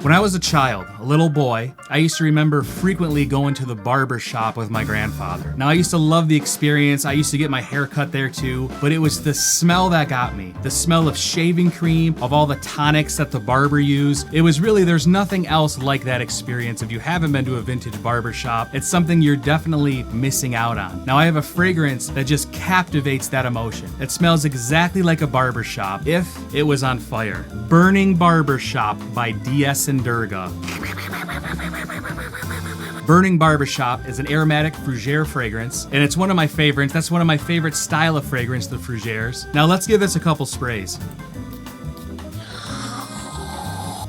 When I was a child, a little boy, I used to remember frequently going to the barber shop with my grandfather. Now, I used to love the experience. I used to get my hair cut there too, but it was the smell that got me. The smell of shaving cream, of all the tonics that the barber used. It was really, there's nothing else like that experience. If you haven't been to a vintage barber shop, it's something you're definitely missing out on. Now, I have a fragrance that just captivates that emotion. It smells exactly like a barber shop if it was on fire. Burning Barbershop by DS Durga. Burning Barbershop is an aromatic fougere fragrance, and it's one of my favorites. That's one of my favorite style of fragrance, the fougères. Now let's give this a couple sprays.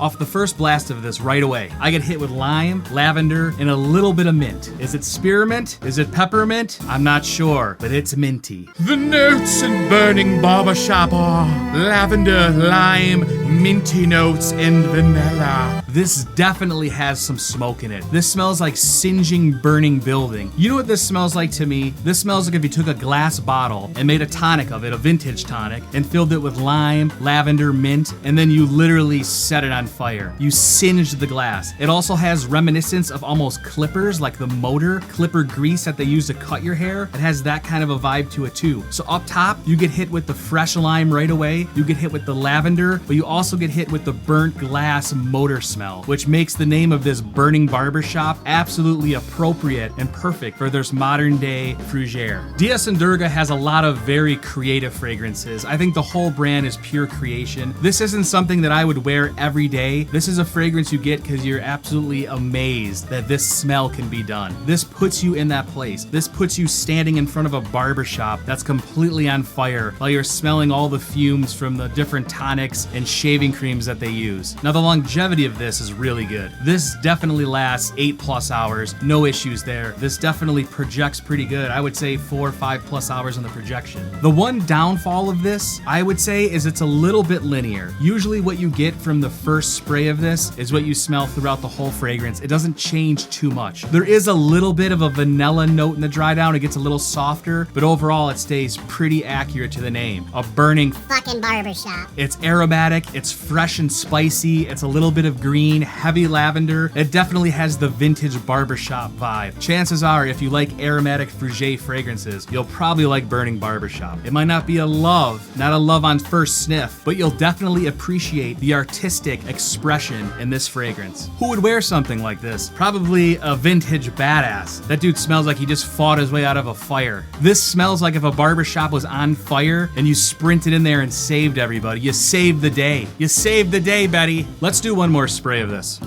Off the first blast of this right away, I get hit with lime, lavender, and a little bit of mint. Is it spearmint? Is it peppermint? I'm not sure, but it's minty. The notes in Burning Barbershop are lavender, lime, minty notes, and vanilla. This definitely has some smoke in it. This smells like singeing, burning building. You know what this smells like to me? This smells like if you took a glass bottle and made a tonic of it, a vintage tonic, and filled it with lime, lavender, mint, and then you literally set it on fire. You singed the glass. It also has reminiscence of almost clippers, like the motor clipper grease that they use to cut your hair. It has that kind of a vibe to it too. So up top, you get hit with the fresh lime right away. You get hit with the lavender, but you also get hit with the burnt glass motor smell, which makes the name of this Burning Barbershop absolutely appropriate and perfect for this modern day fougere. DS Durga has a lot of very creative fragrances. I think the whole brand is pure creation. This isn't something that I would wear every day. This is a fragrance you get because you're absolutely amazed that this smell can be done. This puts you in that place. This puts you standing in front of a barbershop that's completely on fire while you're smelling all the fumes from the different tonics and shaving creams that they use. Now, the longevity of this is really good. This definitely lasts 8+ hours. No issues there. This definitely projects pretty good. I would say 4 or 5+ hours on the projection. The one downfall of this, I would say, is it's a little bit linear. Usually what you get from the first spray of this is what you smell throughout the whole fragrance. It doesn't change too much. There is a little bit of a vanilla note in the dry down. It gets a little softer, but overall it stays pretty accurate to the name. A burning fucking barbershop. It's aromatic, it's fresh and spicy, it's a little bit of green, heavy lavender. It definitely has the vintage barbershop vibe. Chances are, if you like aromatic fougere fragrances, you'll probably like Burning Barbershop. It might not be a love, not a love on first sniff, but you'll definitely appreciate the artistic expression in this fragrance. Who would wear something like this? Probably a vintage badass. That dude smells like he just fought his way out of a fire. This smells like if a barbershop was on fire and you sprinted in there and saved everybody. You saved the day. You saved the day, Betty. Let's do one more spray of this.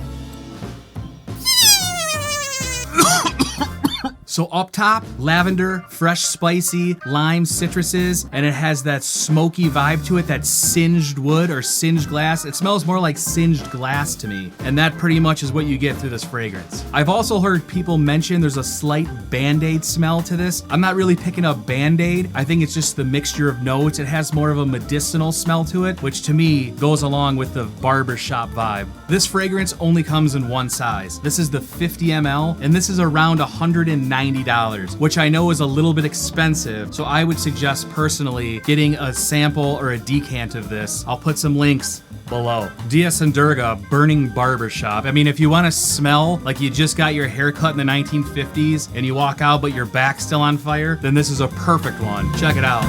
So up top, lavender, fresh, spicy, lime, citruses, and it has that smoky vibe to it, that singed wood or singed glass. It smells more like singed glass to me, and that pretty much is what you get through this fragrance. I've also heard people mention there's a slight Band-Aid smell to this. I'm not really picking up Band-Aid. I think it's just the mixture of notes. It has more of a medicinal smell to it, which to me goes along with the barbershop vibe. This fragrance only comes in one size. This is the 50 ml, and this is around $190, which I know is a little bit expensive, so I would suggest personally getting a sample or a decant of this. I'll put some links below. DS Durga Burning Barbershop. I mean, if you want to smell like you just got your hair cut in the 1950s and you walk out but your back's still on fire, then this is a perfect one. Check it out.